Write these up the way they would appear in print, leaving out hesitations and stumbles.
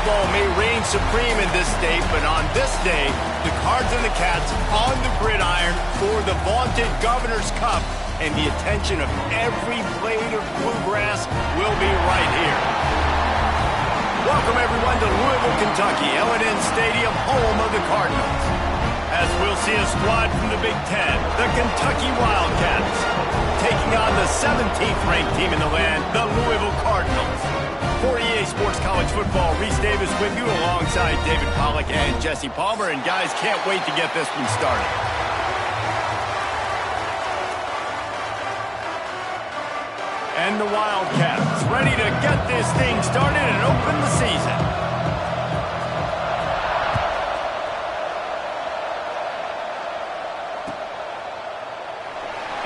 football may reign supreme in this state, but on this day, the Cards and the Cats on the gridiron for the vaunted Governor's Cup, and the attention of every blade of bluegrass will be right here. Welcome, everyone, to Louisville, Kentucky, L&N Stadium, home of the Cardinals. As we'll see a squad from the Big Ten, the Kentucky Wildcats, taking on the 17th-ranked team in the land, the Louisville Cardinals. For EA Sports College Football, Reese Davis with you alongside David Pollack and Jesse Palmer. And guys, can't wait to get this one started. And the Wildcats ready to get this thing started and open the season.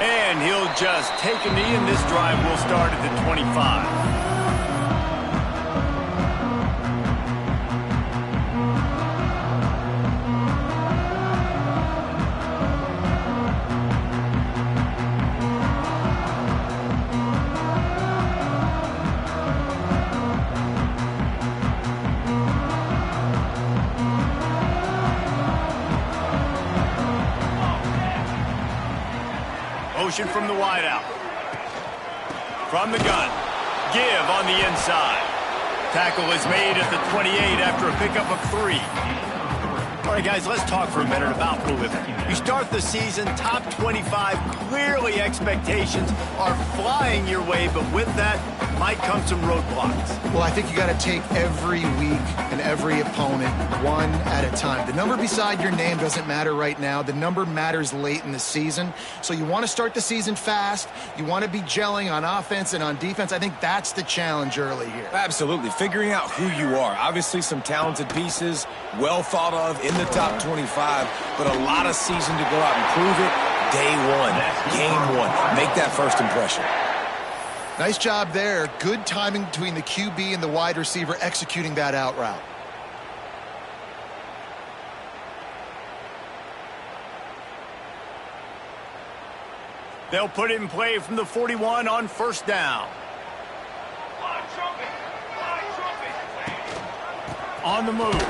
And he'll just take a knee, and this drive will start at the 25. Motion from the wideout. From the gun. Give on the inside. Tackle is made at the 28 after a pickup of 3. All right, guys, let's talk for a minute about Louisville. You start the season top 25. Clearly, expectations are flying your way, but with that might come some roadblocks. Well, I think you got to take every week and every opponent one at a time. The number beside your name doesn't matter right now. The number matters late in the season. So you want to start the season fast. You want to be gelling on offense and on defense. I think that's the challenge early here. Absolutely. Figuring out who you are. Obviously, some talented pieces, well thought of in the top 25, but a lot of season to go out and prove it. Day one, game one. Make that first impression. Nice job there. Good timing between the QB and the wide receiver executing that out route. They'll put it in play from the 41 on first down. On the move.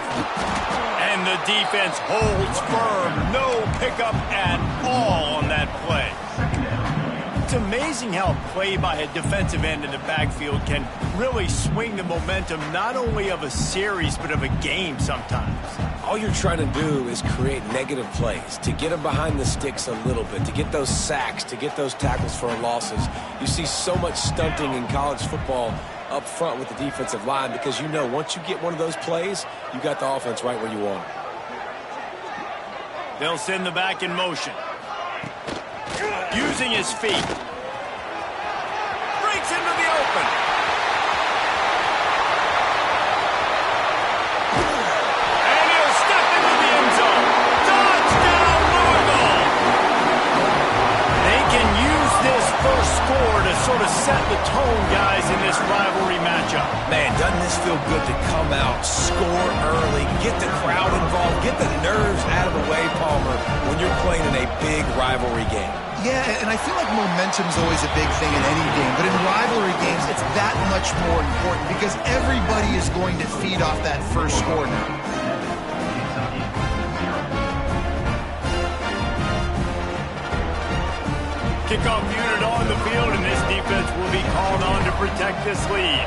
And the defense holds firm. No pickup at all on that play. It's amazing how a play by a defensive end in the backfield can really swing the momentum not only of a series but of a game sometimes. All you're trying to do is create negative plays, to get them behind the sticks a little bit, to get those sacks, to get those tackles for losses. You see so much stunting in college football up front with the defensive line because you know once you get one of those plays, you got the offense right where you want it. They'll send the back in motion. Using his feet. Breaks into the open. And he'll step into the end zone. Touchdown, Louisville! They can use this first score to sort of set the tone, guys, in this rivalry matchup. Man, doesn't this feel good to come out, score early, get the crowd involved, get the nerves out of the way, Palmer, when you're playing in a big rivalry game? Yeah, and I feel like momentum's always a big thing in any game, but in rivalry games, it's that much more important because everybody is going to feed off that first score now. Kickoff unit on the field, and this defense will be called on to protect this lead.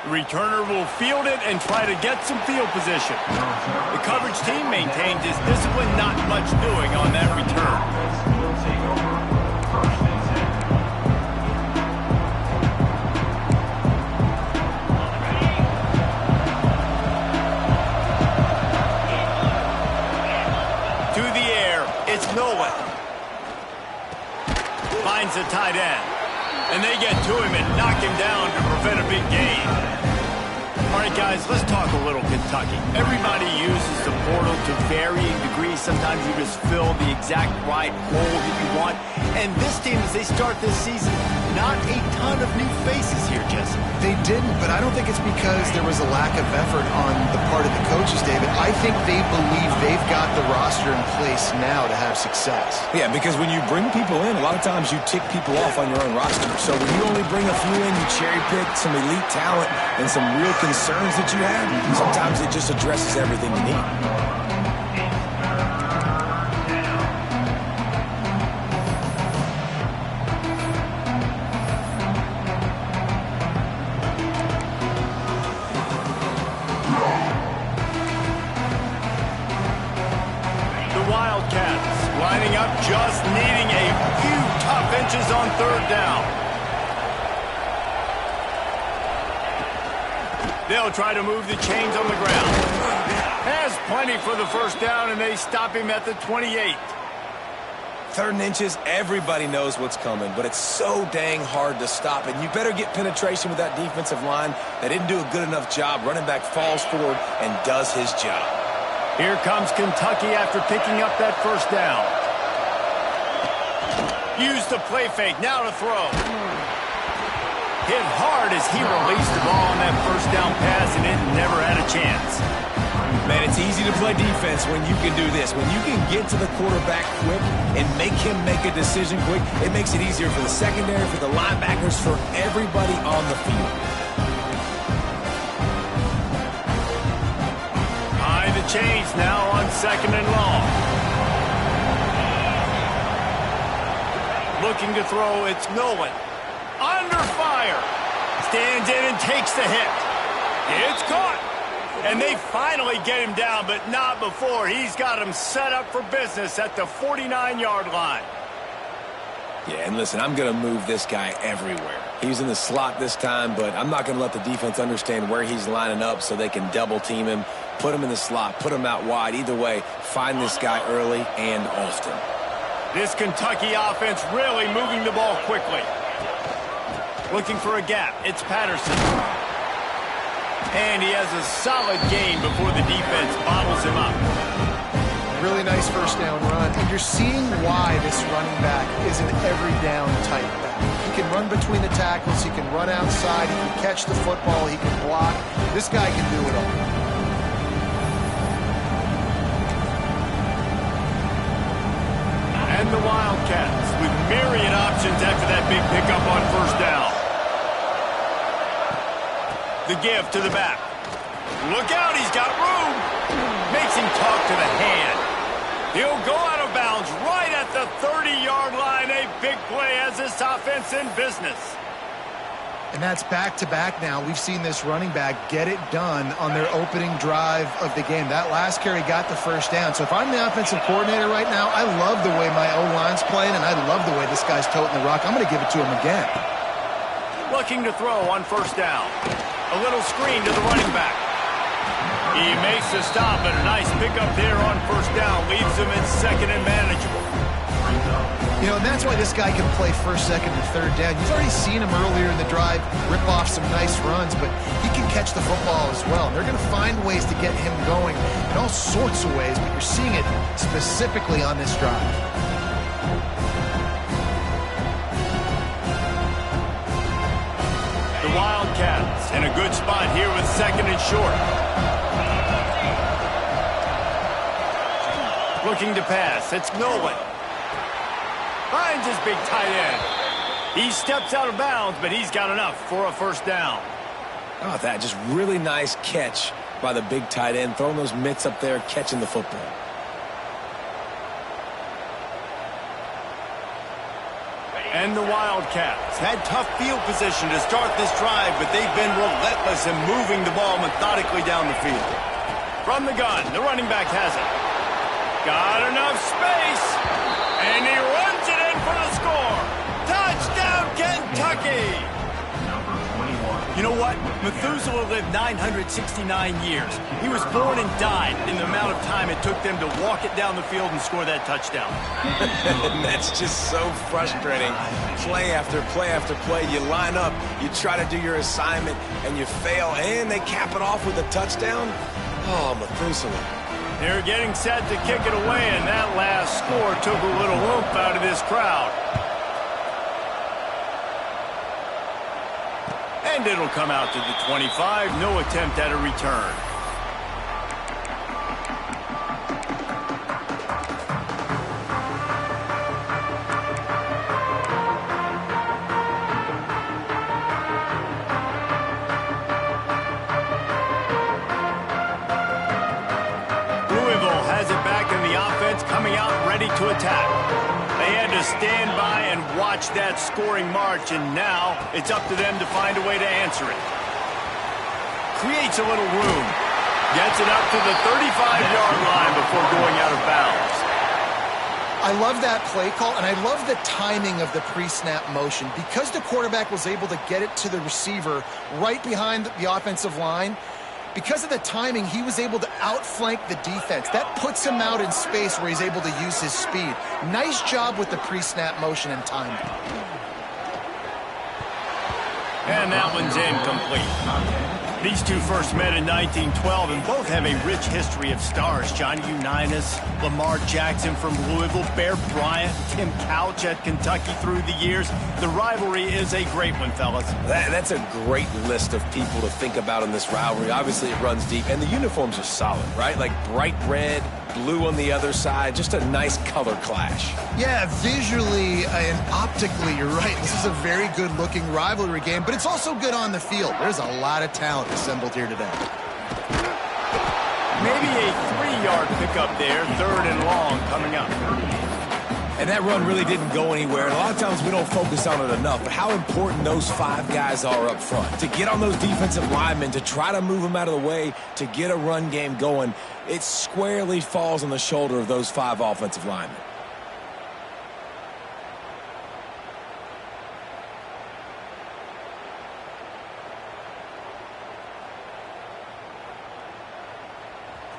The returner will field it and try to get some field position. The coverage team maintains his discipline, not much doing on that return. To the air, it's Nolan. Finds the tight end. And they get to him and knock him down to prevent a big gain. All right, guys, let's talk a little Kentucky. Everybody uses the portal to varying degrees. Sometimes you just fill the exact right hole that you want. And this team, as they start this season, not a ton of new faces here. Jesse. They didn't, but I don't think it's because there was a lack of effort on the part of the coaches, David. I think they believe they've got the roster in place now to have success. Yeah, because when you bring people in, a lot of times you tick people off on your own roster. So when you only bring a few in, you cherry pick some elite talent and some real concerns that you have, sometimes it just addresses everything you need. Just needing a few tough inches on third down. They'll try to move the chains on the ground. Has plenty for the first down, and they stop him at the 28. 3rd and inches, everybody knows what's coming, but it's so dang hard to stop. And you better get penetration with that defensive line. They didn't do a good enough job. Running back falls forward and does his job. Here comes Kentucky after picking up that first down. Use the play fake, now to throw. Hit hard as he released the ball on that first down pass, and it never had a chance. Man, it's easy to play defense when you can do this. When you can get to the quarterback quick and make him make a decision quick, it makes it easier for the secondary, for the linebackers, for everybody on the field. Behind the chains now on 2nd and long. Looking to throw, it's Nolan. Under fire. Stands in and takes the hit. It's caught. And they finally get him down, but not before. He's got him set up for business at the 49-yard line. Yeah, and listen, I'm going to move this guy everywhere. He's in the slot this time, but I'm not going to let the defense understand where he's lining up so they can double team him, put him in the slot, put him out wide. Either way, find this guy early and often. This Kentucky offense really moving the ball quickly. Looking for a gap. It's Patterson. And he has a solid gain before the defense bottles him up. Really nice first down run. And you're seeing why this running back is an every down type back. He can run between the tackles. He can run outside. He can catch the football. He can block. This guy can do it all. And the Wildcats with myriad options after that big pickup on first down. The give to the back. Look out, he's got room. Makes him talk to the hand. He'll go out of bounds right at the 30-yard line. A big play as this offense in business. And that's back-to-back now. We've seen this running back get it done on their opening drive of the game. That last carry got the first down. So if I'm the offensive coordinator right now, I love the way my O-line's playing, and I love the way this guy's toting the rock. I'm going to give it to him again. Looking to throw on first down. A little screen to the running back. He makes the stop, and a nice pickup there on first down. Leaves him in 2nd and manageable. You know, and that's why this guy can play 1st, 2nd, and 3rd down. You've already seen him earlier in the drive rip off some nice runs, but he can catch the football as well. And they're going to find ways to get him going in all sorts of ways, but you're seeing it specifically on this drive. The Wildcats in a good spot here with 2nd and short. Looking to pass. It's Nolan. Finds his big tight end. He steps out of bounds, but he's got enough for a first down. How about that? Just really nice catch by the big tight end, throwing those mitts up there, catching the football. And the Wildcats had tough field position to start this drive, but they've been relentless in moving the ball methodically down the field. From the gun, the running back has it. Got enough space, and he runs it in for the score. Touchdown, Kentucky! You know what? Methuselah lived 969 years. He was born and died in the amount of time it took them to walk it down the field and score that touchdown. And that's just so frustrating. Play after play after play. You line up, you try to do your assignment, and you fail, and they cap it off with a touchdown. Oh, Methuselah. They're getting set to kick it away, and that last score took a little oomph out of this crowd. And it'll come out to the 25. No attempt at a return. Louisville has it back in the offense, coming out ready to attack. They had to stand by and watch that scoring march, and now it's up to them to find a way to answer it. Creates a little room. Gets it up to the 35-yard line before going out of bounds. I love that play call, and I love the timing of the pre-snap motion. Because the quarterback was able to get it to the receiver right behind the offensive line, because of the timing, he was able to outflank the defense. That puts him out in space where he's able to use his speed. Nice job with the pre-snap motion and timing. And that one's incomplete. These two first met in 1912, and both have a rich history of stars. Johnny Unitas, Lamar Jackson from Louisville, Bear Bryant, Tim Couch at Kentucky through the years. The rivalry is a great one, fellas. That's a great list of people to think about in this rivalry. Obviously, it runs deep, and the uniforms are solid, right? Like bright red, blue on the other side, just a nice color clash. Yeah, visually and optically, you're right. This is a very good-looking rivalry game, but it's also good on the field. There's a lot of talent assembled here today. Maybe a 3-yard pickup there, 3rd and long coming up. And that run really didn't go anywhere. And a lot of times we don't focus on it enough, but how important those 5 guys are up front. To get on those defensive linemen, to try to move them out of the way, to get a run game going, it squarely falls on the shoulder of those 5 offensive linemen.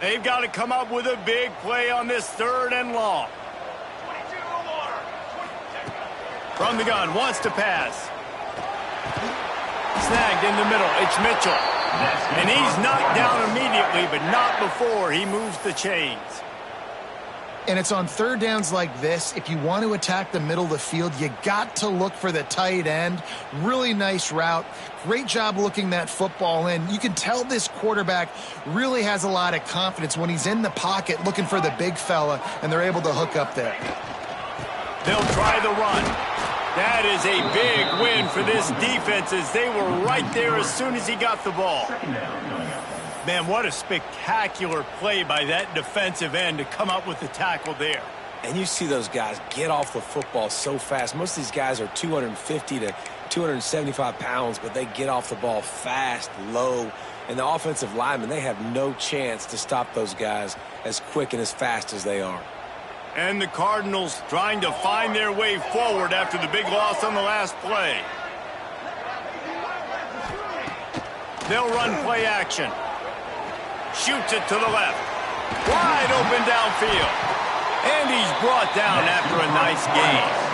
They've got to come up with a big play on this 3rd and long. From the gun, wants to pass. Snagged in the middle, it's Mitchell. And he's knocked down immediately, but not before he moves the chains. And it's on 3rd downs like this. If you want to attack the middle of the field, you got to look for the tight end. Really nice route. Great job looking that football in. You can tell this quarterback really has a lot of confidence when he's in the pocket looking for the big fella, and they're able to hook up there. They'll try the run. That is a big win for this defense, as they were right there as soon as he got the ball. Man, what a spectacular play by that defensive end to come up with the tackle there. And you see those guys get off the football so fast. Most of these guys are 250 to 275 pounds, but they get off the ball fast, low. And the offensive linemen, they have no chance to stop those guys as quick and as fast as they are. And the Cardinals trying to find their way forward after the big loss on the last play. They'll run play action. Shoots it to the left. Wide open downfield. And he's brought down after a nice gain.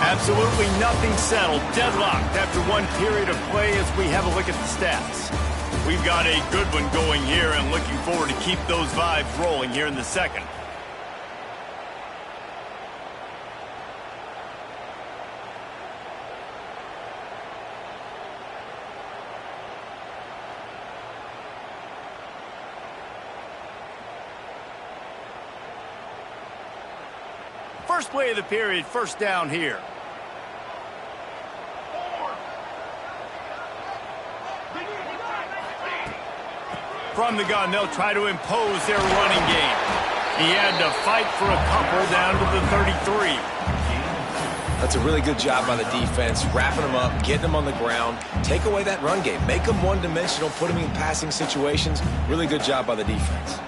Absolutely nothing settled. Deadlocked after one period of play as we have a look at the stats. We've got a good one going here and looking forward to keep those vibes rolling here in the second. First play of the period, first down here. From the gun, they'll try to impose their running game. He had to fight for a couple down to the 33. That's a really good job by the defense, wrapping them up, getting them on the ground, take away that run game, make them one-dimensional, put them in passing situations. Really good job by the defense.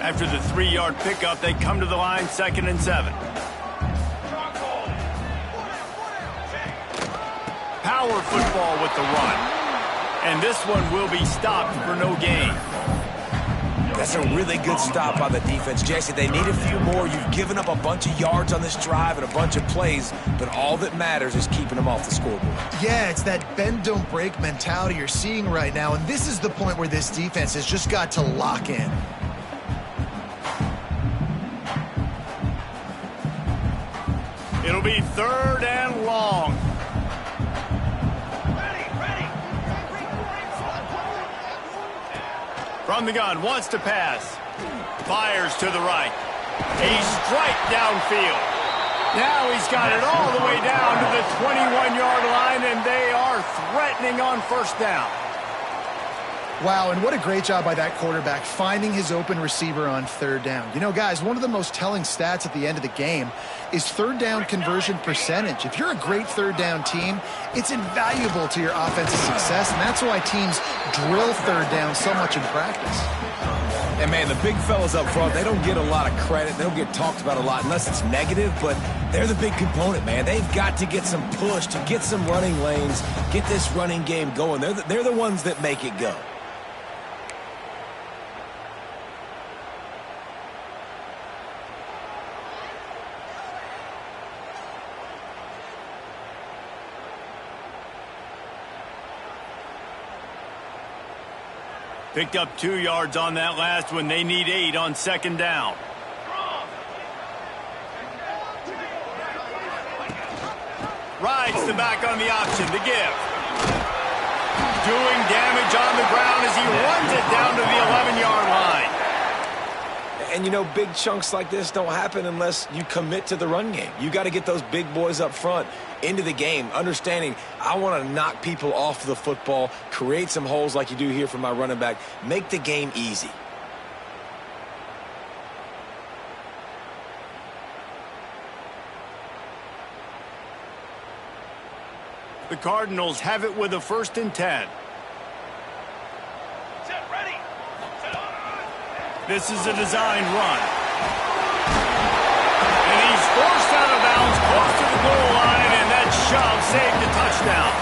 After the 3-yard pickup, they come to the line, 2nd and 7. Power football with the run. And this one will be stopped for no gain. That's a really good stop by the defense. Jesse, they need a few more. You've given up a bunch of yards on this drive and a bunch of plays, but all that matters is keeping them off the scoreboard. Yeah, it's that bend, don't break mentality you're seeing right now, and this is the point where this defense has just got to lock in. It'll be 3rd and long. From the gun, wants to pass. Fires to the right. A strike downfield. Now he's got it all the way down to the 21-yard line, and they are threatening on 1st down. Wow, and what a great job by that quarterback finding his open receiver on 3rd down. You know, guys, one of the most telling stats at the end of the game is 3rd down conversion percentage. If you're a great 3rd down team, it's invaluable to your offensive success, and that's why teams drill 3rd down so much in practice. And, man, the big fellas up front, they don't get a lot of credit. They don't get talked about a lot unless it's negative, but they're the big component, man. They've got to get some push, to get some running lanes, get this running game going. They're the ones that make it go. Picked up 2 yards on that last one. They need 8 on 2nd down. Rides the back on the option to give. Doing damage on the ground as he runs it down to the 11-yard line. And, you know, big chunks like this don't happen unless you commit to the run game. You got to get those big boys up front into the game, understanding I want to knock people off the football, create some holes like you do here for my running back, make the game easy. The Cardinals have it with a 1st and 10. This is a designed run. And he's forced out of bounds close to the goal line, and that shove saved the touchdown.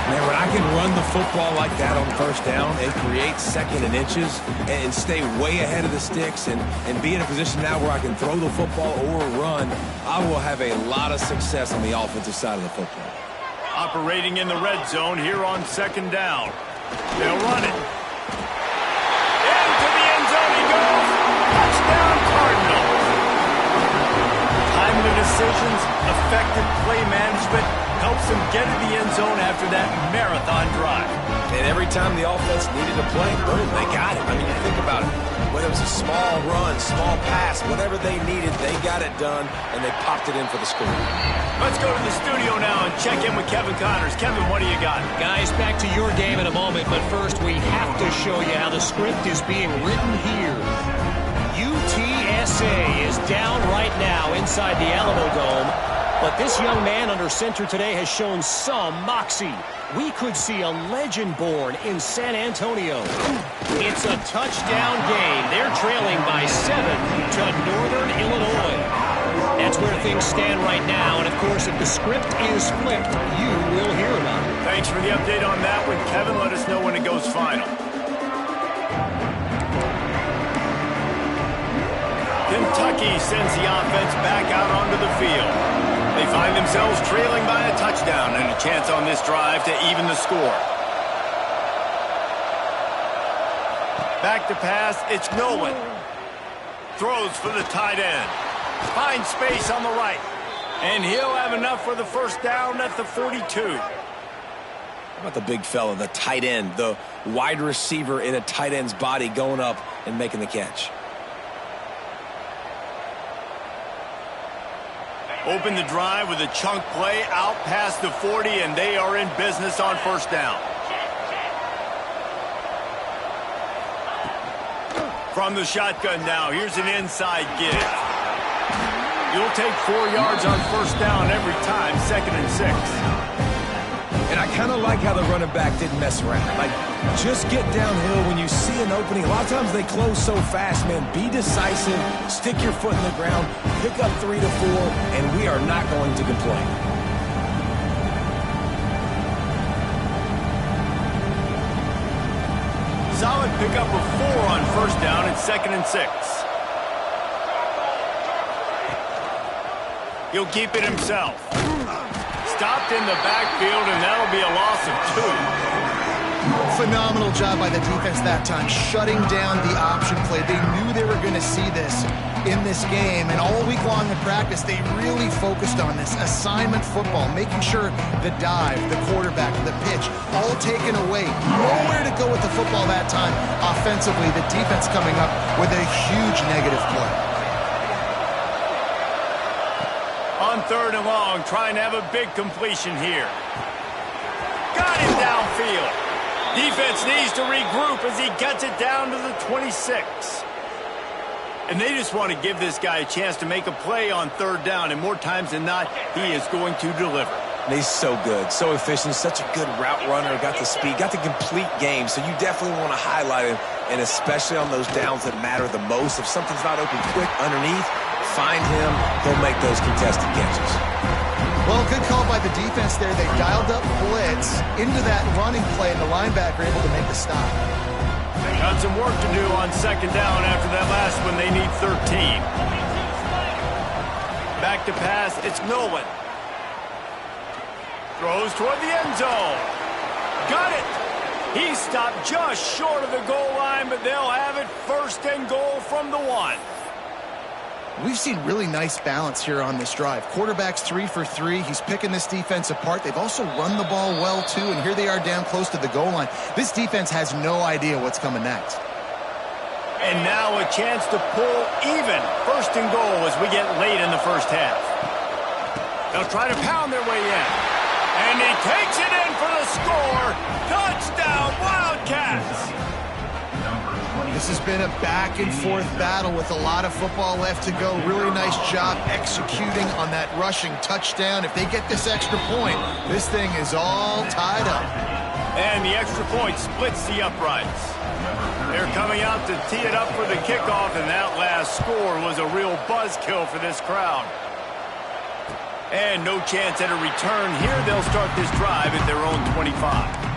Man, when I can run the football like that on 1st down and create 2nd and inches and stay way ahead of the sticks and be in a position now where I can throw the football or run, I will have a lot of success on the offensive side of the football. Operating in the red zone here on 2nd down. They'll run it. Into the end zone he goes. Touchdown, Cardinals. Timely decisions, effective play management helps them get to the end zone after that marathon drive. And every time the offense needed a play, boom, they got it. I mean, you think about it. Whether it was a small run, small pass, whatever they needed, they got it done, and they popped it in for the score. Let's go to the studio now and check in with Kevin Connors. Kevin, what do you got? Guys, back to your game in a moment, but first we have to show you how the script is being written here. UTSA is down right now inside the Alamo Dome, but this young man under center today has shown some moxie. We could see a legend born in San Antonio. It's a touchdown game. They're trailing by 7 to Northern Illinois. That's where things stand right now, and of course, if the script is flipped, you will hear about it. Thanks for the update on that one, Kevin. Let us know when it goes final. Kentucky sends the offense back out onto the field. They find themselves trailing by a touchdown and a chance on this drive to even the score. Back to pass, it's Nolan. Throws for the tight end. Finds space on the right. And he'll have enough for the 1st down at the 42. How about the big fella, the tight end, the wide receiver in a tight end's body going up and making the catch? Open the drive with a chunk play out past the 40, and they are in business on 1st down. From the shotgun now, here's an inside give. You'll take 4 yards on 1st down every time, 2nd and 6. And I kind of like how the running back didn't mess around. Like, just get downhill when you see an opening. A lot of times they close so fast, man. Be decisive, stick your foot in the ground, pick up 3 to 4, and we are not going to complain. Solid Pick up a 4 on first down and 2nd and 6. He'll keep it himself. Stopped in the backfield, and that'll be a loss of 2. Phenomenal job by the defense that time, shutting down the option play. They knew they were going to see this in this game, and all week long in practice, they really focused on this assignment football, making sure the dive, the quarterback, the pitch, all taken away. Nowhere to go with the football that time offensively. The defense coming up with a huge negative play. On 3rd and long, trying to have a big completion here. Got him downfield. Defense needs to regroup as he gets it down to the 26. And they just want to give this guy a chance to make a play on 3rd down, and more times than not, he is going to deliver. And he's so good, so efficient, such a good route runner, got the speed, got the complete game, so you definitely want to highlight him, and especially on those downs that matter the most. If something's not open quick underneath, find him, he'll make those contested catches. Well, good call by the defense there. They dialed up blitz into that running play, and the linebacker able to make the stop. Got some work to do on 2nd down after that last one. They need 13. Back to pass. It's Nolan. Throws toward the end zone. Got it. He stopped just short of the goal line, but they'll have it 1st and goal from the 1. We've seen really nice balance here on this drive. Quarterback's 3 for 3. He's picking this defense apart. They've also run the ball well, too, and here they are down close to the goal line. This defense has no idea what's coming next. And now a chance to pull even 1st and goal as we get late in the first half. They'll try to pound their way in. And he takes it in for the score. Touchdown, Wildcats! This has been a back-and-forth battle with a lot of football left to go. Really nice job executing on that rushing touchdown. If they get this extra point, this thing is all tied up. And the extra point splits the uprights. They're coming out to tee it up for the kickoff, and that last score was a real buzzkill for this crowd. And no chance at a return here. They'll start this drive at their own 25.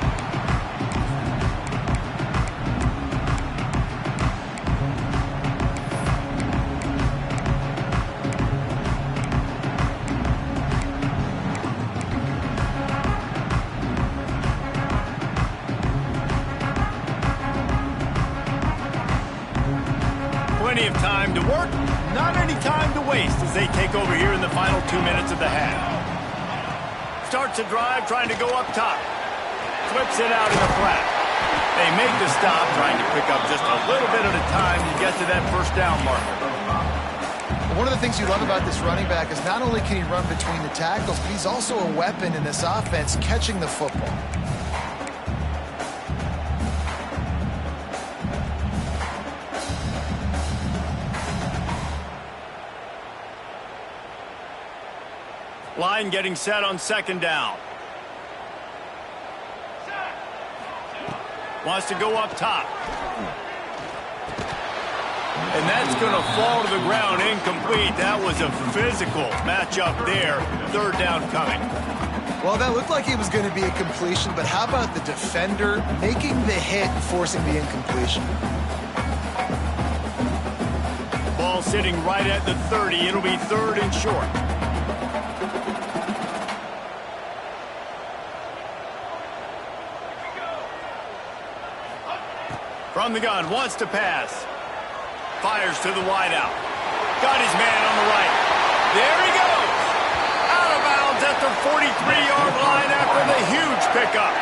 Plenty of time to work, not any time to waste as they take over here in the final 2 minutes of the half. Starts a drive trying to go up top. Flips it out in the flat. They make the stop, trying to pick up just a little bit at a time to get to that 1st down marker. One of the things you love about this running back is not only can he run between the tackles, but he's also a weapon in this offense catching the football. Line getting set on 2nd down. Wants to go up top. And that's going to fall to the ground incomplete. That was a physical matchup there. 3rd down coming. Well, that looked like it was going to be a completion, but how about the defender making the hit and forcing the incompletion? Ball sitting right at the 30. It'll be 3rd and short. From the gun, wants to pass. Fires to the wideout. Got his man on the right. There he goes. Out of bounds at the 43-yard line after the huge pickup.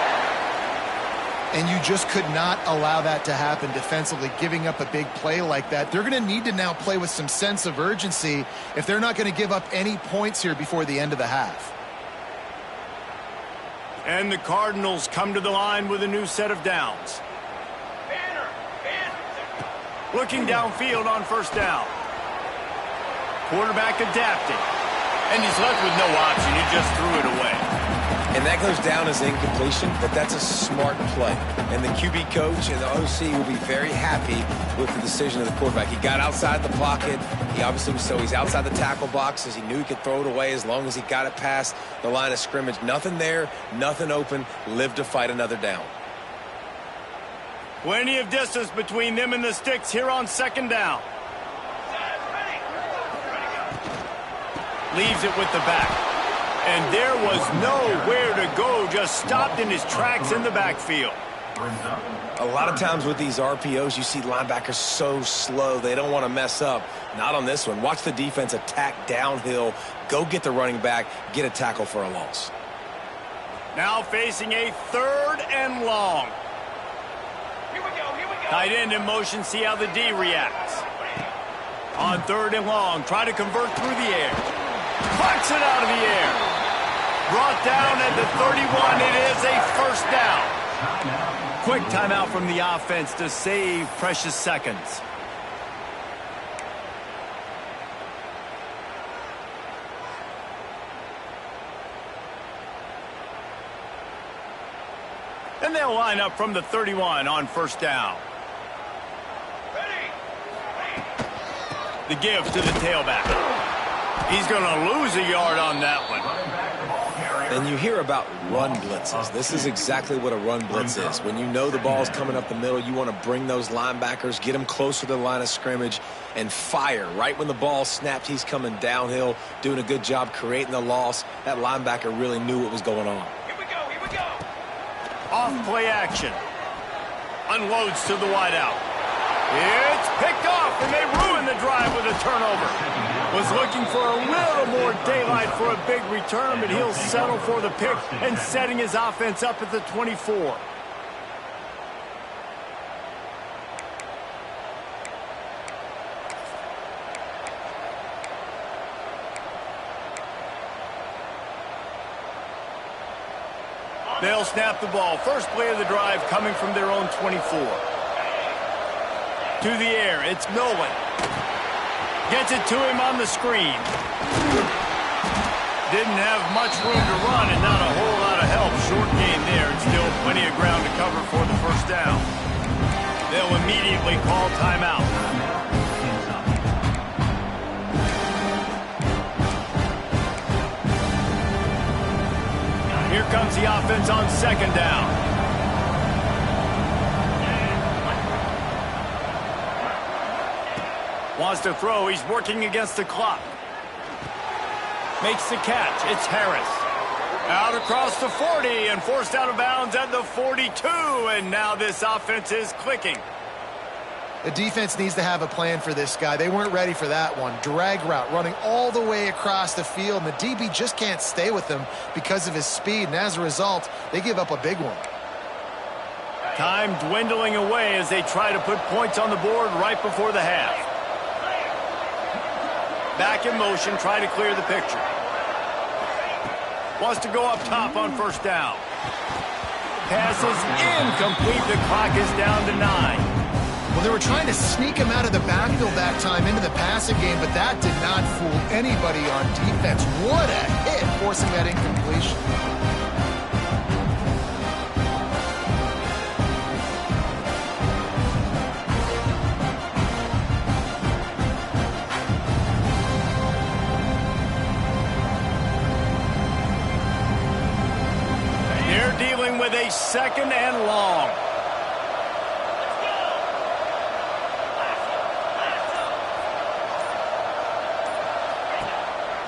And you just could not allow that to happen defensively, giving up a big play like that. They're going to need to now play with some sense of urgency if they're not going to give up any points here before the end of the half. And the Cardinals come to the line with a new set of downs. Looking downfield on 1st down. Quarterback adapting. And he's left with no option. He just threw it away. And that goes down as incompletion, but that's a smart play. And the QB coach and the OC will be very happy with the decision of the quarterback. He got outside the pocket. He obviously was, so he's outside the tackle boxes. He knew he could throw it away as long as he got it past the line of scrimmage. Nothing there, nothing open. Live to fight another down. Plenty of distance between them and the sticks here on second down. Leaves it with the back. And there was nowhere to go, just stopped in his tracks in the backfield. A lot of times with these RPOs, you see linebackers so slow, they don't want to mess up. Not on this one. Watch the defense attack downhill, go get the running back, get a tackle for a loss. Now facing a 3rd and long. Here we go. Tight end in motion, see how the D reacts. On 3rd and long, try to convert through the air. Plucks it out of the air. Brought down at the 31, it is a 1st down. Quick timeout from the offense to save precious seconds. And they'll line up from the 31 on 1st down. The give to the tailback. He's going to lose a yard on that one. And you hear about run blitzes. This is exactly what a run blitz is. When you know the ball's coming up the middle, you want to bring those linebackers, get them closer to the line of scrimmage, and fire. Right when the ball snapped, he's coming downhill, doing a good job creating the loss. That linebacker really knew what was going on. Here we go. Off play action. Unloads to the wideout. It's picked off, and they ruin the drive with a turnover. Was looking for a little more daylight for a big return, but he'll settle for the pick and setting his offense up at the 24. They'll snap the ball. First play of the drive coming from their own 24. To the air, it's Nolan. Gets it to him on the screen. Didn't have much room to run and not a whole lot of help. Short gain there and still plenty of ground to cover for the 1st down. They'll immediately call timeout. Here comes the offense on 2nd down. Wants to throw. He's working against the clock. Makes the catch. It's Harris. Out across the 40 and forced out of bounds at the 42. And now this offense is clicking. The defense needs to have a plan for this guy. They weren't ready for that one. Drag route running all the way across the field. And the DB just can't stay with him because of his speed. And as a result, they give up a big one. Time dwindling away as they try to put points on the board right before the half. Back in motion, try to clear the picture. Wants to go up top on 1st down. Pass is incomplete. The clock is down to 9. Well, they were trying to sneak him out of the backfield that time into the passing game, but that did not fool anybody on defense. What a hit, forcing that incompletion. Dealing with a 2nd and long.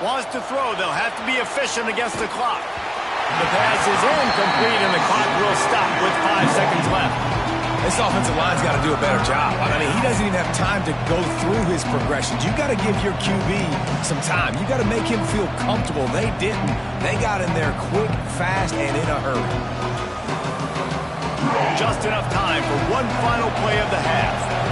Wants to throw. They'll have to be efficient against the clock. The pass is incomplete, and the clock will stop with 5 seconds left. This offensive line's got to do a better job. I mean, he doesn't even have time to go through his progressions. You got to give your QB some time. You got to make him feel comfortable. They didn't. They got in there quick, fast, and in a hurry. Just enough time for one final play of the half.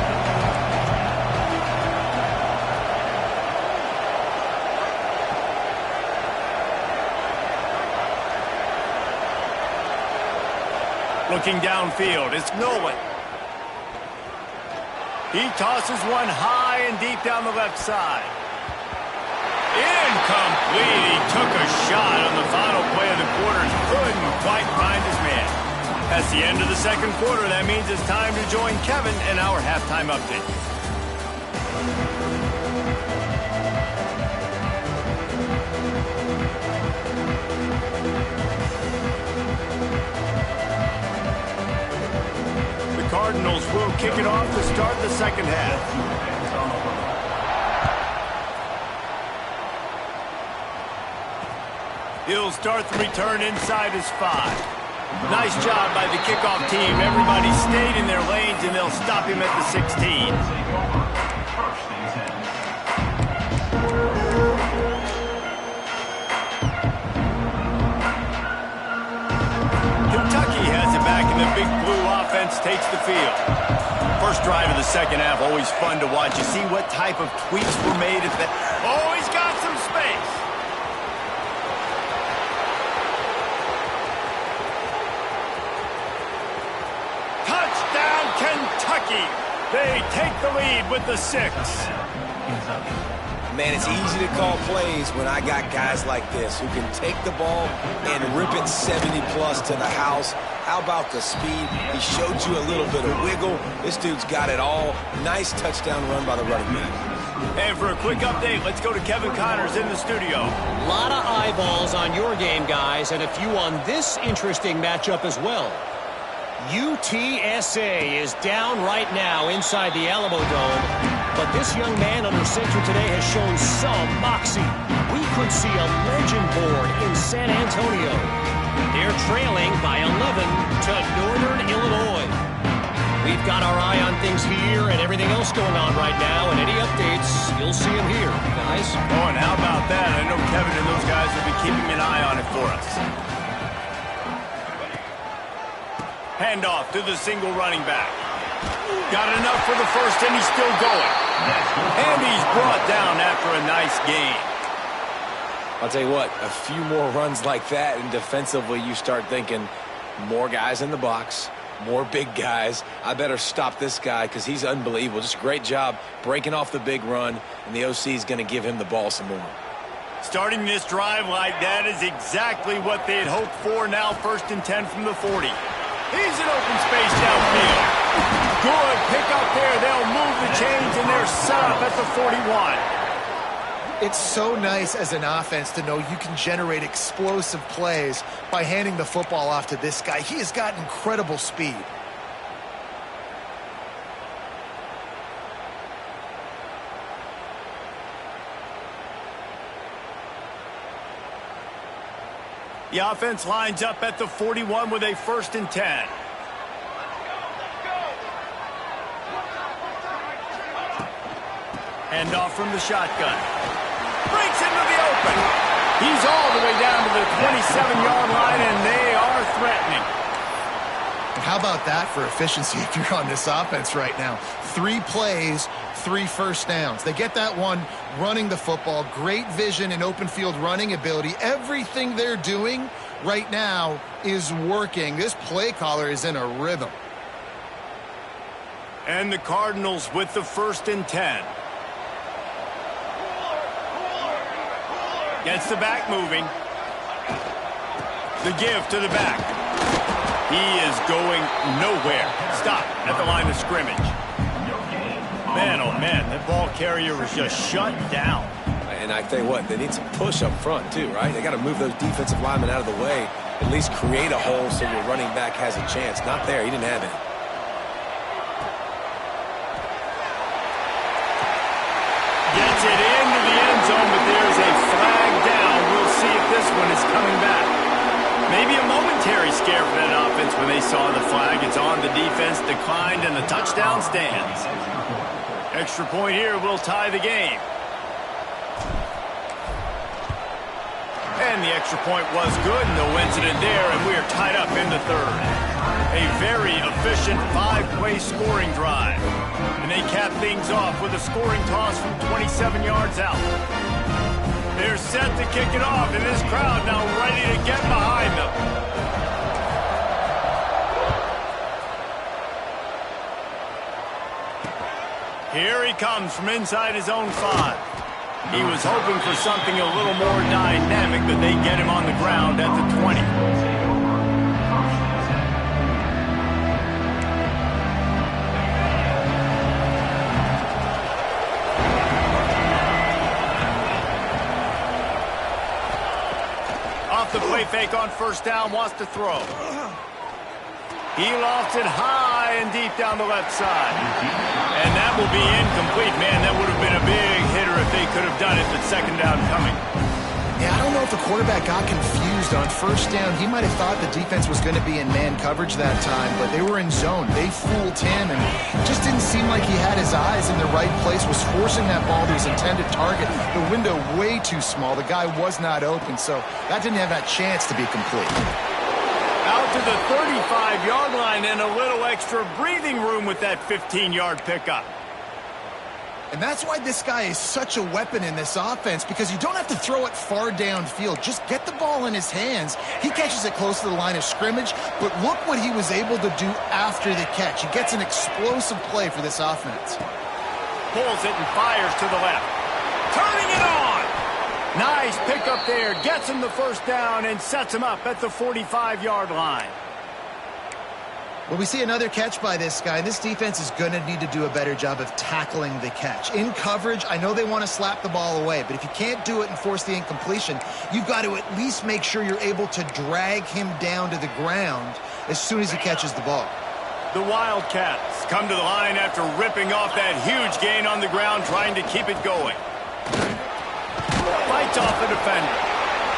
Looking downfield, it's Nolan. He tosses one high and deep down the left side. Incomplete. He took a shot on the final play of the quarter. Couldn't quite find his man. That's the end of the 2nd quarter. That means it's time to join Kevin in our halftime update. Cardinals will kick it off to start the second half. He'll start the return inside his 5. Nice job by the kickoff team. Everybody stayed in their lanes, and they'll stop him at the 16. Kentucky has it back, and the big blue offense takes the field. First drive of the second half, always fun to watch. You see what type of tweaks were made at the... Oh, he's got some space. Touchdown, Kentucky. They take the lead with the 6. Man, it's easy to call plays when I got guys like this who can take the ball and rip it 70-plus to the house. How about the speed? He showed you a little bit of wiggle. This dude's got it all. Nice touchdown run by the running back. And for a quick update, let's go to Kevin Connors in the studio. A lot of eyeballs on your game, guys, and a few on this interesting matchup as well. UTSA is down right now inside the Alamo Dome, but this young man under center today has shown some moxie. We could see a legend born in San Antonio. They're trailing by 11 to Northern Illinois. We've got our eye on things here and everything else going on right now, and any updates, you'll see them here, guys. Oh, and how about that? I know Kevin and those guys will be keeping an eye on it for us. Handoff to the single running back. Got enough for the first, and he's still going. And he's brought down after a nice gain. I'll tell you what, a few more runs like that, and defensively you start thinking, more guys in the box, more big guys. I better stop this guy because he's unbelievable. Just a great job breaking off the big run, and the OC is going to give him the ball some more. Starting this drive like that is exactly what they had hoped for. Now 1st and 10 from the 40. He's in open space downfield. Good pick up there. They'll move the chains, and they're set up at the 41. It's so nice as an offense to know you can generate explosive plays by handing the football off to this guy. He has got incredible speed. The offense lines up at the 41 with a 1st and 10. Handoff from the shotgun. Breaks into the open. He's all the way down to the 27-yard line, and they are threatening. How about that for efficiency if you're on this offense right now? 3 plays, 3 first downs. They get that one running the football, great vision and open field running ability. Everything they're doing right now is working. This play caller is in a rhythm. And the Cardinals with the 1st and 10. Gets the back moving. The give to the back. He is going nowhere. Stop at the line of scrimmage. Man, oh man, that ball carrier was just shut down. And I tell you what, they need some push up front too, right? They got to move those defensive linemen out of the way, at least create a hole so your running back has a chance. Not there, he didn't have it. Gets it into the end zone, but there's a flag down. We'll see if this one is coming back. Maybe a momentary scare for that offense when they saw the flag. It's on, the defense declined, and the touchdown stands. Extra point here will tie the game. And the extra point was good, no incident there, and we are tied up in the 3rd. A very efficient 5-play scoring drive. And they cap things off with a scoring toss from 27 yards out. They're set to kick it off, and this crowd now ready to get behind them. Here he comes from inside his own 5. He was hoping for something a little more dynamic, but they get him on the ground at the 20. Off the play fake on 1st down, wants to throw. He lofts it high, high and deep down the left side. And that will be incomplete. Man, that would have been a big hitter if they could have done it, but second down coming. Yeah, I don't know if the quarterback got confused on first down. He might have thought the defense was going to be in man coverage that time, but they were in zone. They fooled him, and it just didn't seem like he had his eyes in the right place, was forcing that ball to his intended target. The window way too small. The guy was not open, so that didn't have that chance to be complete. Out to the 35-yard line and a little extra breathing room with that 15-yard pickup. And that's why this guy is such a weapon in this offense, because you don't have to throw it far downfield. Just get the ball in his hands. He catches it close to the line of scrimmage, but look what he was able to do after the catch. He gets an explosive play for this offense. Pulls it and fires to the left. Turning it on! Nice pickup there. Gets him the first down and sets him up at the 45-yard line. Well, we see another catch by this guy. This defense is going to need to do a better job of tackling the catch. In coverage, I know they want to slap the ball away, but if you can't do it and force the incompletion, you've got to at least make sure you're able to drag him down to the ground as soon as he catches the ball. The Wildcats come to the line after ripping off that huge gain on the ground, trying to keep it going. Fights off the defender.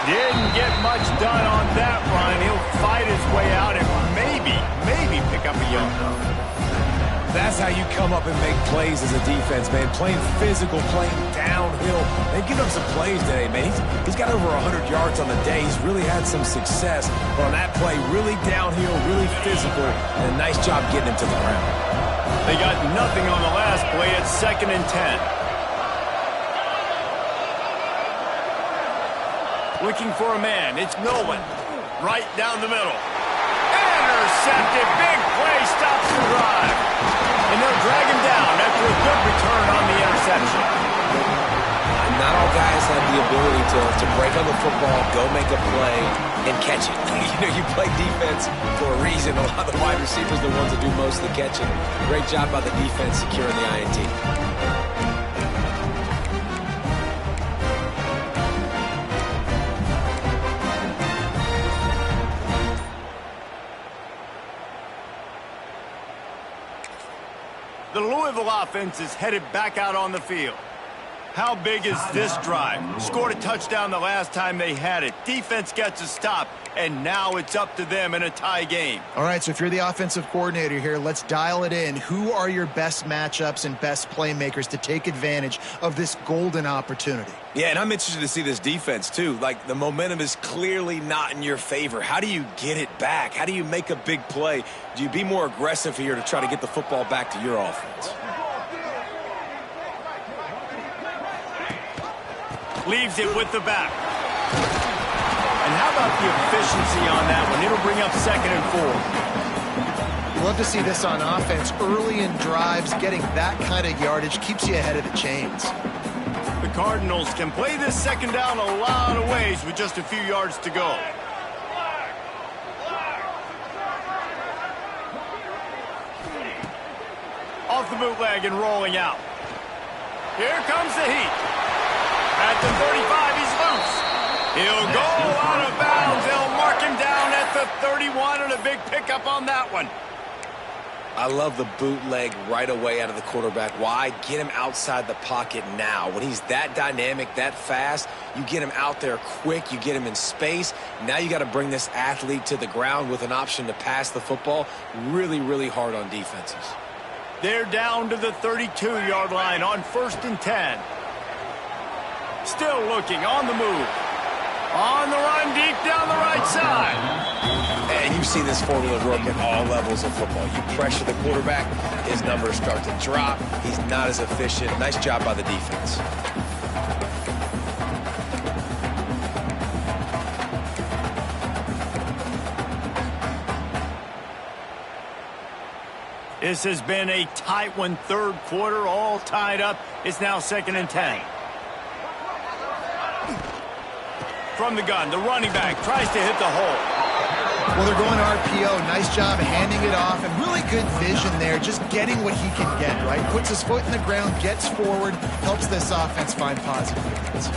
Didn't get much done on that run. He'll fight his way out and maybe pick up a yard. That's how you come up and make plays as a defense, man. Playing physical, playing downhill. They've given him some plays today, man. He's got over 100 yards on the day. He's really had some success. But on that play, really downhill, really physical, and a nice job getting him to the ground. They got nothing on the last play. It's 2nd and 10. Looking for a man. It's Nolan. Right down the middle. Intercepted. Big play. Stops the drive. And they'll drag him down after a good return on the interception. Not all guys have the ability to break on the football, go make a play, and catch it. You play defense for a reason. A lot of the wide receivers are the ones that do most of the catching. Great job by the defense securing the INT. The Louisville offense is headed back out on the field. How big is this drive? Scored a touchdown the last time they had it. Defense gets a stop, and now it's up to them in a tie game. All right, so if you're the offensive coordinator here, let's dial it in. Who are your best matchups and best playmakers to take advantage of this golden opportunity? Yeah, and I'm interested to see this defense, too. Like, the momentum is clearly not in your favor. How do you get it back? How do you make a big play? Do you be more aggressive here to try to get the football back to your offense? Leaves it with the back. And how about the efficiency on that one? It'll bring up 2nd and 4. Love to see this on offense. Early in drives, getting that kind of yardage keeps you ahead of the chains. The Cardinals can play this second down a lot of ways with just a few yards to go. Off the bootleg and rolling out. Here comes the heat. At the 35, he's loose. He'll go out of bounds. They'll mark him down at the 31, and a big pickup on that one. I love the bootleg right away out of the quarterback. Why? Get him outside the pocket now. When he's that dynamic, that fast, you get him out there quick, you get him in space. Now you got to bring this athlete to the ground with an option to pass the football. Really, really hard on defenses. They're down to the 32-yard line on 1st and 10. Still looking, on the move. On the run, deep down the right side. And you've seen this formula work at all levels of football. You pressure the quarterback, his numbers start to drop. He's not as efficient. Nice job by the defense. This has been a tight one, 3rd quarter, all tied up. It's now 2nd and 10. From the gun, the running back tries to hit the hole. Well, they're going RPO. Nice job handing it off, and really good vision there, just getting what he can get, right? Puts his foot in the ground, gets forward, helps this offense find positive yards.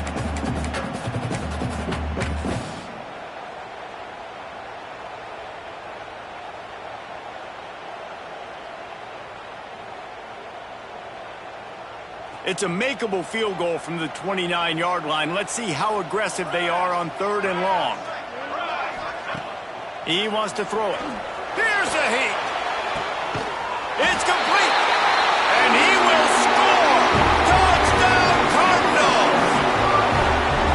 It's a makeable field goal from the 29-yard line. Let's see how aggressive they are on 3rd and long. He wants to throw it. Here's a heat. It's complete. And he will score. Touchdown, Cardinals.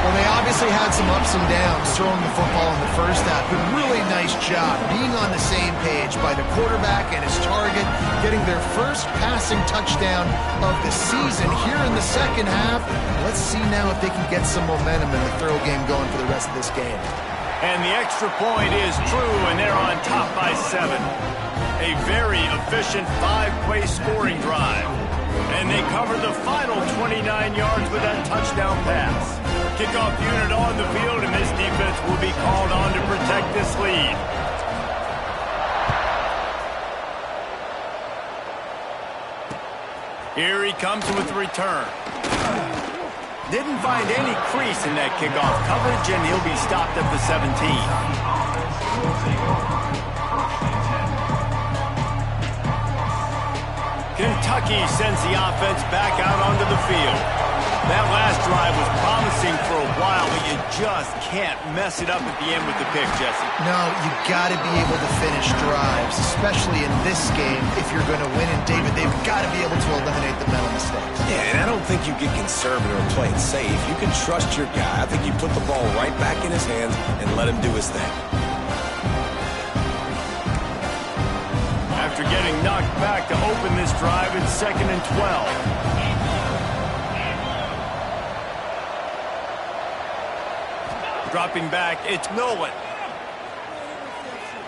Well, they obviously had some ups and downs throwing the football in the first half, but really nice job being on the same page by the quarterback and his target, getting their first passing touchdown of the season here in the second half. Let's see now if they can get some momentum in the throw game going for the rest of this game. And the extra point is true, and they're on top by 7. A very efficient 5-play scoring drive. And they cover the final 29 yards with that touchdown pass. Kickoff unit on the field, and this defense will be called on to protect this lead. Here he comes with the return. Didn't find any crease in that kickoff coverage, and he'll be stopped at the 17. Kentucky sends the offense back out onto the field. That last drive was promising for a while, but you just can't mess it up at the end with the pick, Jesse. No, you got to be able to finish drives, especially in this game if you're going to win. And David, they've got to be able to eliminate the mental mistakes. Yeah, and I don't think you get conservative or play it safe. You can trust your guy. I think you put the ball right back in his hands and let him do his thing. After getting knocked back to open this drive, it's 2nd and 12. Dropping back, it's Nolan.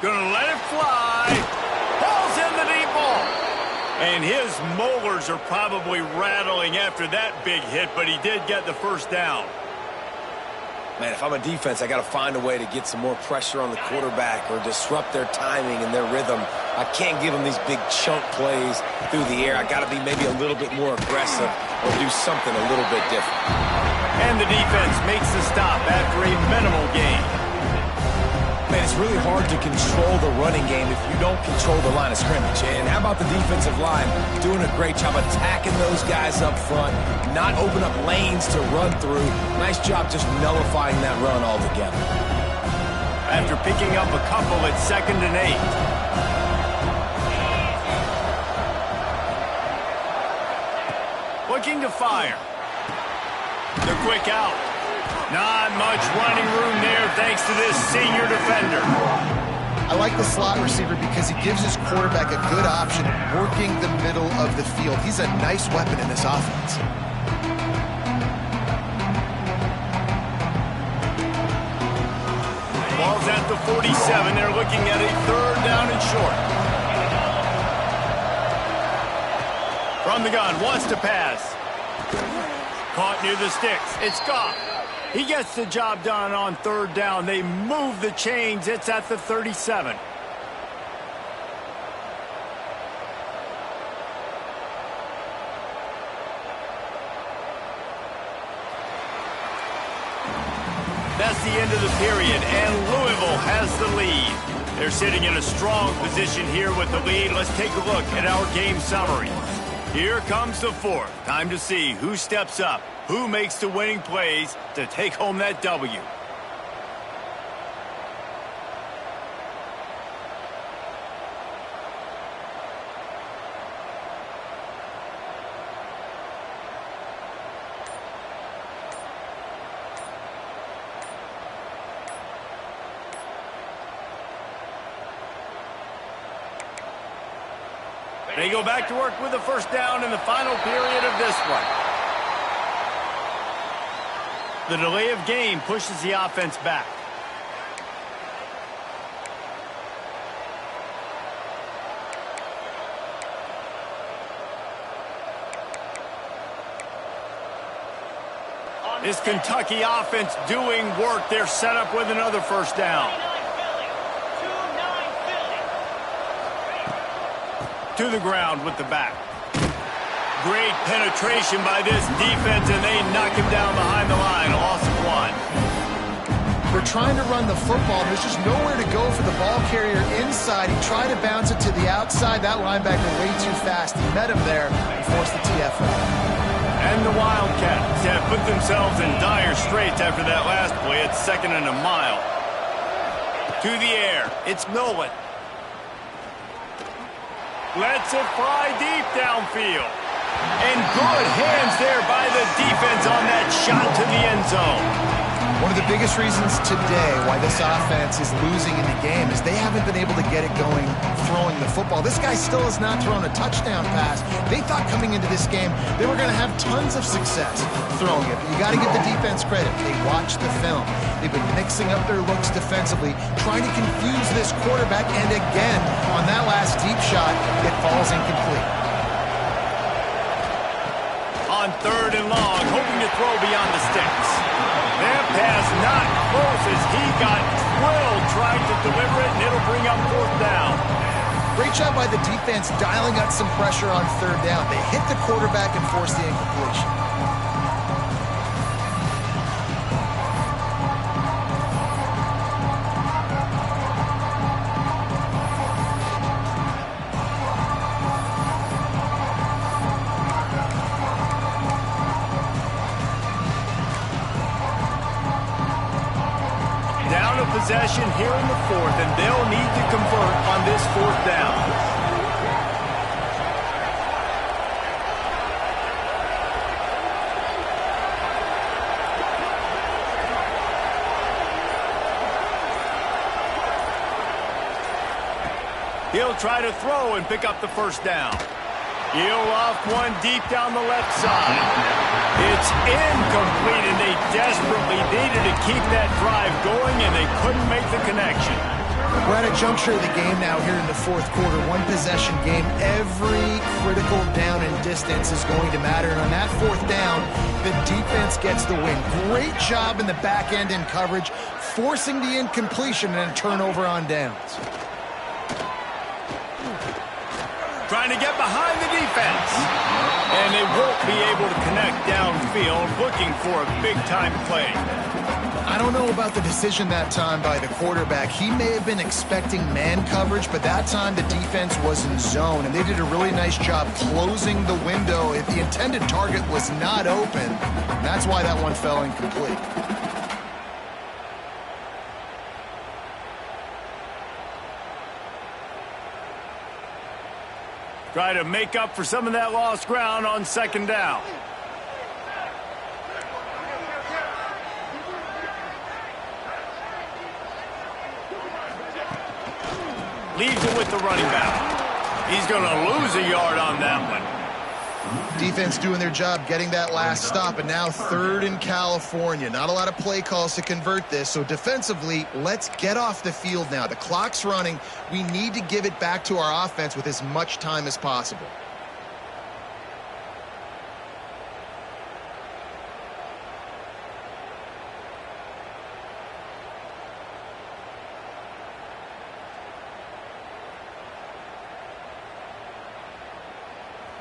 Gonna let it fly. Ball's in the deep ball. And his molars are probably rattling after that big hit, but he did get the first down. Man, if I'm a defense, I got to find a way to get some more pressure on the quarterback or disrupt their timing and their rhythm. I can't give them these big chunk plays through the air. I got to be maybe a little bit more aggressive or do something a little bit different. And the defense makes the stop after a minimal gain. Man, it's really hard to control the running game if you don't control the line of scrimmage. And how about the defensive line doing a great job attacking those guys up front, not open up lanes to run through. Nice job just nullifying that run altogether. After picking up a couple, it's 2nd and 8. Looking to fire. The quick out. Not much running room there thanks to this senior defender. I like the slot receiver because he gives his quarterback a good option of working the middle of the field. He's a nice weapon in this offense. Ball's at the 47. They're looking at a 3rd down and short. From the gun, wants to pass. Caught near the sticks. It's Goff. He gets the job done on 3rd down. They move the chains. It's at the 37. That's the end of the period, and Louisville has the lead. They're sitting in a strong position here with the lead. Let's take a look at our game summary. Here comes the 4th. Time to see who steps up, who makes the winning plays to take home that W. They go back to work with the 1st down in the final period of this one. The delay of game pushes the offense back. This Kentucky offense doing work. They're set up with another 1st down. To the ground with the back. Great penetration by this defense, and they knock him down behind the line. A loss of 1. They're trying to run the football. There's just nowhere to go for the ball carrier inside. He tried to bounce it to the outside. That linebacker way too fast. He met him there and forced the TFL. And And the Wildcats have put themselves in dire straits after that last play. It's 2nd and a mile. To the air. It's Nolan. Lets it fly deep downfield. And good hands there by the defense on that shot to the end zone. One of the biggest reasons today why this offense is losing in the game is they haven't been able to get it going throwing the football. This guy still has not thrown a touchdown pass. They thought coming into this game they were going to have tons of success throwing it. But you got to give the defense credit. They watched the film. They've been mixing up their looks defensively, trying to confuse this quarterback. And again, on that last deep shot, it falls incomplete. On 3rd and long, hoping to throw beyond the sticks. That pass not close as he got drilled trying to deliver it, and it'll bring up 4th down. Great job by the defense dialing up some pressure on 3rd down. They hit the quarterback and forced the incompletion. Possession here in the 4th, and they'll need to convert on this 4th down. He'll try to throw and pick up the 1st down. He'll off one deep down the left side. It's incomplete, and they desperately needed to keep that drive going, and they couldn't make the connection. We're at a juncture of the game now here in the 4th quarter. One possession game. Every critical down and distance is going to matter. And on that 4th down, the defense gets the win. Great job in the back end in coverage, forcing the incompletion and a turnover on downs. Trying to get behind the defense. And they won't be able to connect downfield, looking for a big-time play. I don't know about the decision that time by the quarterback. He may have been expecting man coverage, but that time the defense was in zone, and they did a really nice job closing the window if the intended target was not open. That's why that one fell incomplete. Try to make up for some of that lost ground on 2nd down. Leaves it with the running back. He's going to lose a yard on that one. Defense doing their job getting that last stop, and now 3rd in California. Not a lot of play calls to convert this, so defensively, let's get off the field now. The clock's running. We need to give it back to our offense with as much time as possible.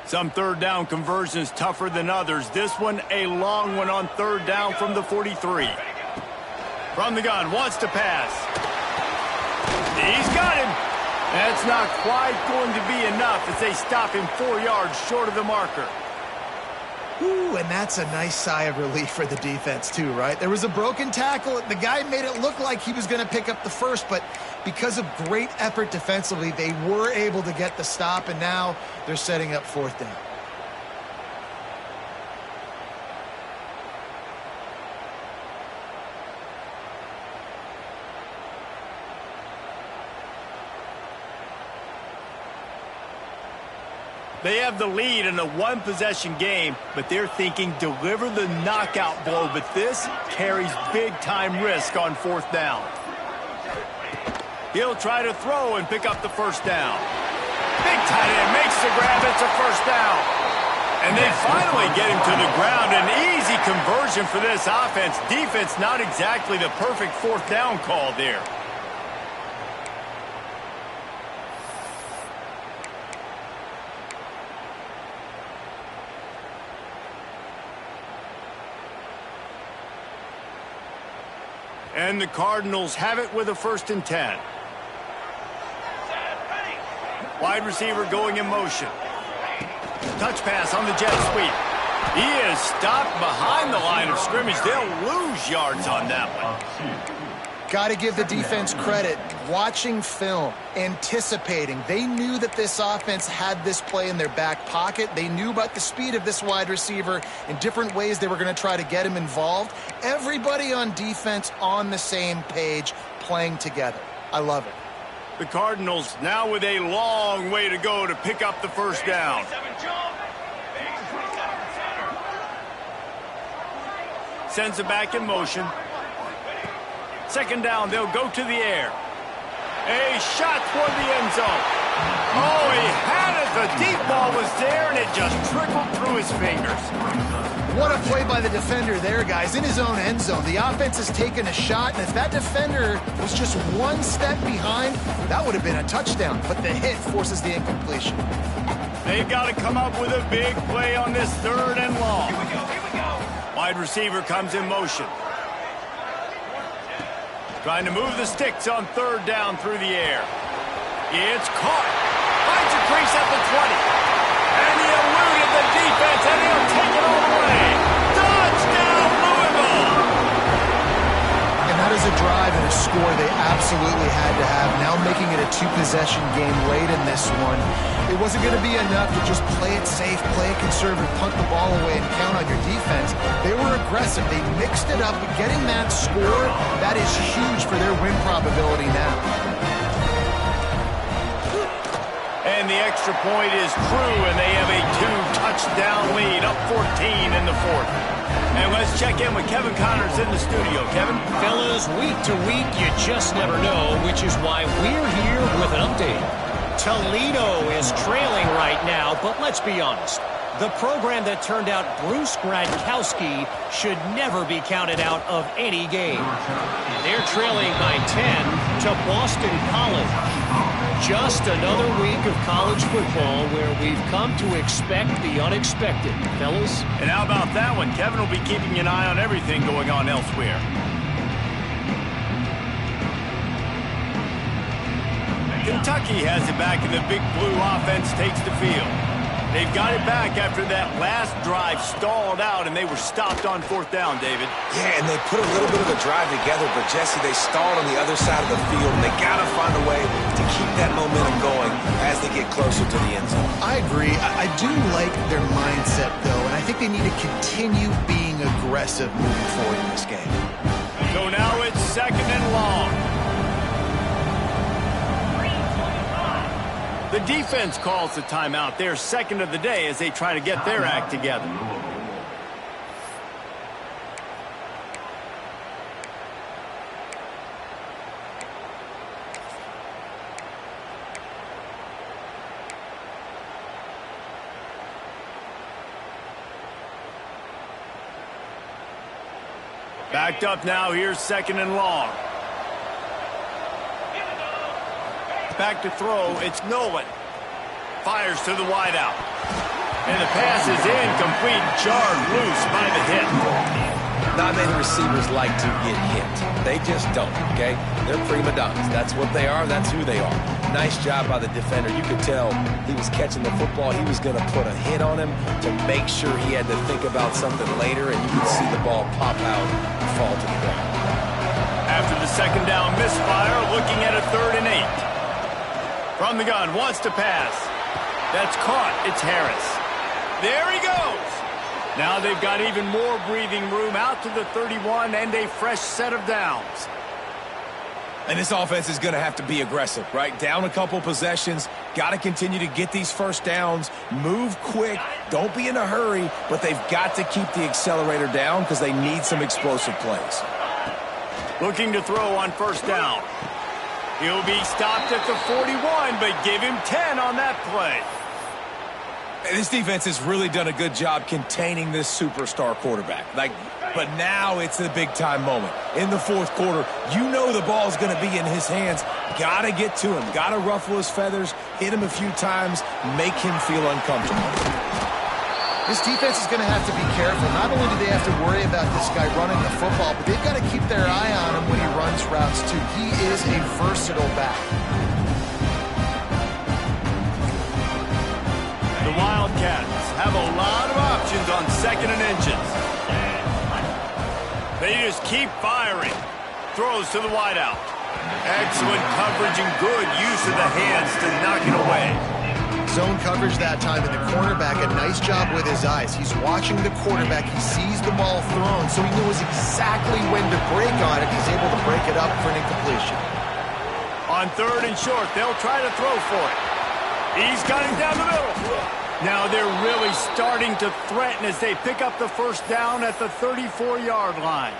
Some 3rd down conversions tougher than others. This one a long one on 3rd down from the 43. From the gun, wants to pass. He's got him. That's not quite going to be enough as they stop him 4 yards short of the marker. Ooh, and that's a nice sigh of relief for the defense too, right? There was a broken tackle. The guy made it look like he was going to pick up the 1st, but because of great effort defensively, they were able to get the stop, and now they're setting up 4th down. They have the lead in a one-possession game, but they're thinking deliver the knockout blow, but this carries big-time risk on 4th down. He'll try to throw and pick up the 1st down. Big tight end makes the grab. It's a 1st down. And they finally get him to the ground. An easy conversion for this offense. Defense not exactly the perfect 4th down call there. And the Cardinals have it with a 1st and 10. Wide receiver going in motion. Touch pass on the jet sweep. He is stopped behind the line of scrimmage. They'll lose yards on that one. Got to give the defense credit. Watching film, anticipating. They knew that this offense had this play in their back pocket. They knew about the speed of this wide receiver and different ways they were going to try to get him involved. Everybody on defense on the same page, playing together. I love it. The Cardinals now with a long way to go to pick up the first down. Sends it back in motion. Second down, they'll go to the air. A shot toward the end zone. Oh, he had it. The deep ball was there, and it just trickled through his fingers. What a play by the defender there, guys. In his own end zone. The offense has taken a shot, and if that defender was just one step behind, that would have been a touchdown. But the hit forces the incompletion. They've got to come up with a big play on this third and long. Here we go, here we go. Wide receiver comes in motion. Trying to move the sticks on third down through the air. It's caught. Finds a crease at the 20. And he eluded the defense, and he'll take it all the way. Touchdown, Louisville! And that is a drive and a score they absolutely had to have. Now making it a two-possession game late in this one. It wasn't going to be enough to just play it safe, play it conservative, punt the ball away, and count on your defense. They were aggressive. They mixed it up. Getting that score, that is huge for their win probability now. And the extra point is true, and they have a two-touchdown lead, up 14 in the fourth. And let's check in with Kevin Connors in the studio. Kevin? Fellas, week to week, you just never know, which is why we're here with an update. Toledo is trailing right now, but let's be honest. The program that turned out Bruce Gradkowski should never be counted out of any game. They're trailing by 10 to Boston College. Just another week of college football where we've come to expect the unexpected, fellas. And how about that one? Kevin will be keeping an eye on everything going on elsewhere. Kentucky has it back, and the Big Blue offense takes the field. They've got it back after that last drive stalled out, and they were stopped on fourth down, David. Yeah, and they put a little bit of a drive together, but, Jesse, they stalled on the other side of the field, and they got to find a way to keep that momentum going as they get closer to the end zone. I agree. I do like their mindset, though, and I think they need to continue being aggressive moving forward in this game. So now it's second and long. The defense calls the timeout. Their second of the day as they try to get their act together. Backed up now. Here's second and long. Back to throw. It's Nolan. Fires to the wideout. And the pass is incomplete. Jarred loose by the hit. Not many receivers like to get hit. They just don't, okay? They're prima donnas. That's what they are. That's who they are. Nice job by the defender. You could tell he was catching the football. He was going to put a hit on him to make sure he had to think about something later, and you could see the ball pop out and fall to the ground. After the second down misfire, looking at a 3rd and 8. From the gun, wants to pass. That's caught. It's Harris. There he goes. Now they've got even more breathing room out to the 31 and a fresh set of downs. And this offense is going to have to be aggressive, right? Down a couple possessions. Got to continue to get these first downs. Move quick. Don't be in a hurry, but they've got to keep the accelerator down because they need some explosive plays. Looking to throw on first down. He'll be stopped at the 41, but give him 10 on that play. And this defense has really done a good job containing this superstar quarterback. But now it's the big-time moment. In the fourth quarter, you know the ball's going to be in his hands. Got to get to him. Got to ruffle his feathers, hit him a few times, make him feel uncomfortable. This defense is going to have to be careful. Not only do they have to worry about this guy running the football, but they've got to keep their eye on him when he runs routes, too. He is a versatile back. The The Wildcats have a lot of options on 2nd and inches. They just keep firing. Throws to the wideout. Excellent coverage and good use of the hands to knock it away. Zone coverage that time, and the cornerback, a nice job with his eyes. He's watching the quarterback. He sees the ball thrown, so he knows exactly when to break on it. He's able to break it up for an incompletion. On 3rd and short, they'll try to throw for it. He's got it down the middle. Now they're really starting to threaten as they pick up the first down at the 34-yard line.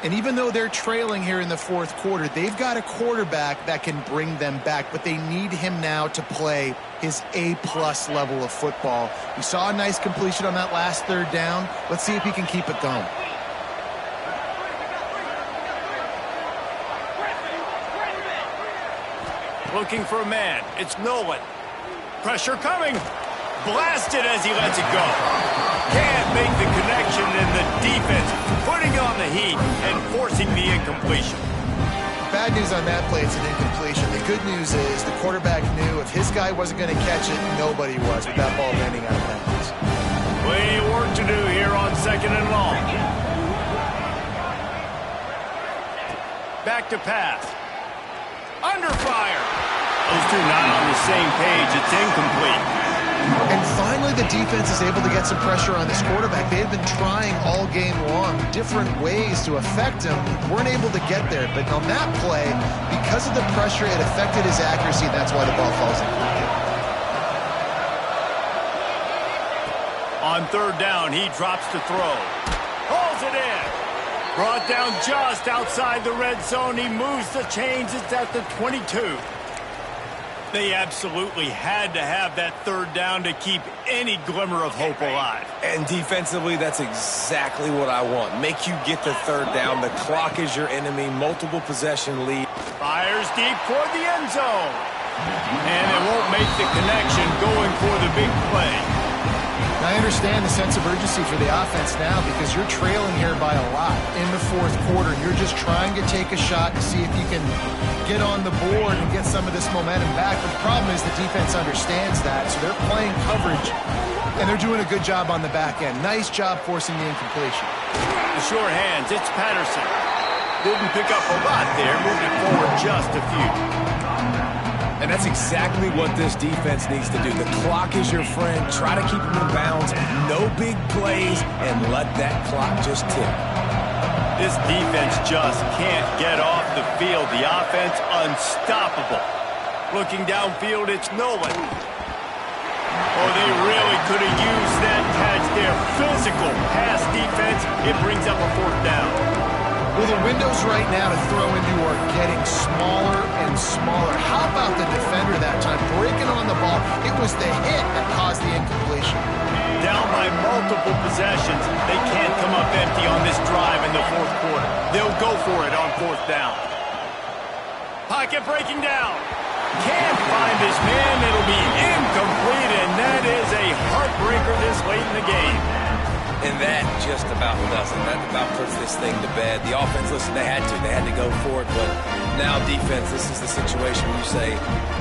And even though they're trailing here in the 4th quarter, they've got a quarterback that can bring them back, but they need him now to play his A-plus level of football. We saw a nice completion on that last 3rd down. Let's see if he can keep it going. Looking for a man. It's Nolan. Pressure coming. Blasted as he lets it go. Can't make the connection, and the defense putting on the heat and forcing the incompletion. Bad news on that play, it's an incompletion. The good news is the quarterback knew if his guy wasn't going to catch it, nobody was with that ball landing out of bounds. Plenty of work to do here on 2nd and long. Back to pass. Under fire. Those two not on the same page. It's incomplete. And finally, the defense is able to get some pressure on this quarterback. They had been trying all game long different ways to affect him. Weren't able to get there. But on that play, because of the pressure, it affected his accuracy, and that's why the ball falls incomplete. On 3rd down, he drops to throw. Pulls it in. Brought down just outside the red zone. He moves the chains. It's at the 22. They absolutely had to have that 3rd down to keep any glimmer of hope alive. And defensively, that's exactly what I want. Make you get the 3rd down. The clock is your enemy. Multiple possession lead. Fires deep toward the end zone. And it won't make the connection going for the big play. I understand the sense of urgency for the offense now because you're trailing here by a lot in the 4th quarter. You're just trying to take a shot to see if you can get on the board and get some of this momentum back. But the problem is the defense understands that, so they're playing coverage, and they're doing a good job on the back end. Nice job forcing the incompletion. The sure hands, it's Patterson. Didn't pick up a lot there, moved it forward just a few. And that's exactly what this defense needs to do. The clock is your friend. Try to keep them in bounds. No big plays, and let that clock just tick. This defense just can't get off the field. The offense unstoppable. Looking downfield, it's Nolan. Oh, they really could have used that catch there. Physical pass defense. It brings up a 4th down. Well, the windows right now to throw into are getting smaller and smaller. How about the defender that time breaking on the ball? It was the hit that caused the incompletion. Down by multiple possessions. They can't come up empty on this drive in the 4th quarter. They'll go for it on 4th down. Pocket breaking down. Can't find his man. It'll be incomplete, and that is a heartbreaker this late in the game. And that just about does it. That about puts this thing to bed. The offense, listen, they had to go for it. But now defense, this is the situation where you say,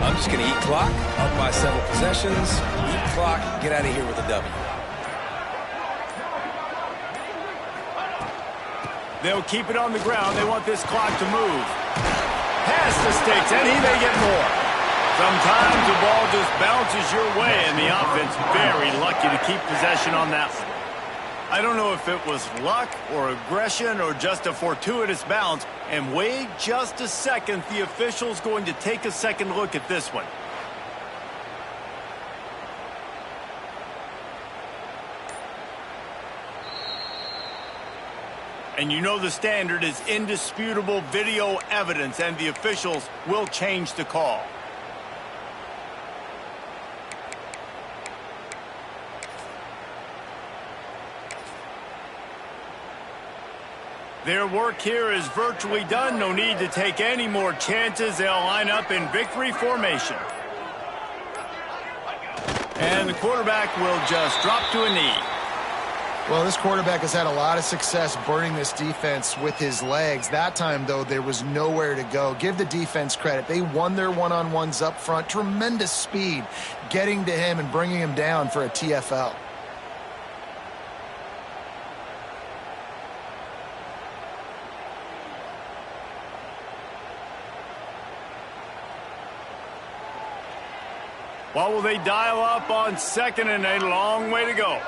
I'm just going to eat clock, up by several possessions, eat clock, get out of here with a W. They'll keep it on the ground. They want this clock to move. Past the sticks, and he may get more. Sometimes the ball just bounces your way, and the offense very lucky to keep possession on that one. I don't know if it was luck or aggression or just a fortuitous bounce. And wait just a second. The official's going to take a second look at this one. And you know the standard is indisputable video evidence, and the officials will change the call. Their work here is virtually done. No need to take any more chances. They'll line up in victory formation. And the quarterback will just drop to a knee. Well, this quarterback has had a lot of success burning this defense with his legs. That time, though, there was nowhere to go. Give the defense credit. They won their one-on-ones up front. Tremendous speed getting to him and bringing him down for a TFL. What will they dial up on second and a long way to go?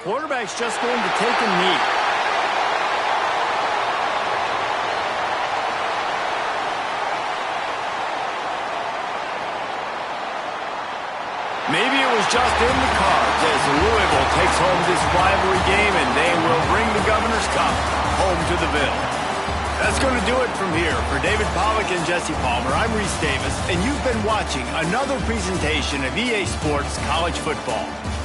Quarterback's just going to take a knee. Maybe it was just in the cards as Louisville takes home this rivalry game, and they will bring the Governor's Cup home to the Ville. That's going to do it from here. For David Pollack and Jesse Palmer, I'm Reese Davis, and you've been watching another presentation of EA Sports College Football.